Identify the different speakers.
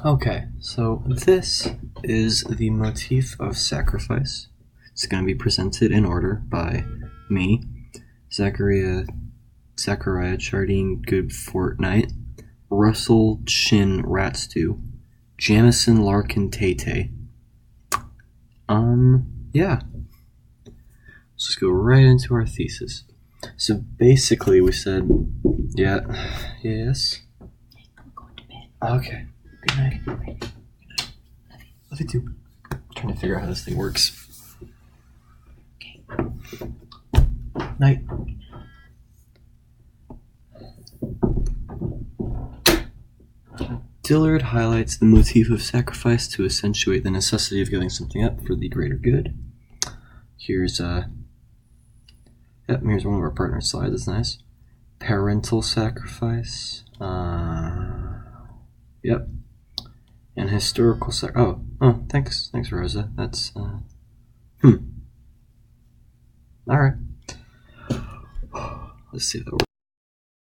Speaker 1: Okay, so this is the motif of sacrifice. It's going to be presented in order by me, Zachariah Chardine Good Fortnight, Russell Chin Ratstew, Jamison Larkin Tate. Yeah. Let's just go right into our thesis. So basically, we said, yes.
Speaker 2: I'm going to bed.
Speaker 1: Okay. Good night. Good night. Love you too. I'm trying to figure out how this thing works.
Speaker 2: Okay.
Speaker 1: Night. Dillard highlights the motif of sacrifice to accentuate the necessity of giving something up for the greater good. Here's one of our partner slides. That's nice. Parental sacrifice. Yep. And historical Oh, thanks, Rosa. That's All right. Let's see if that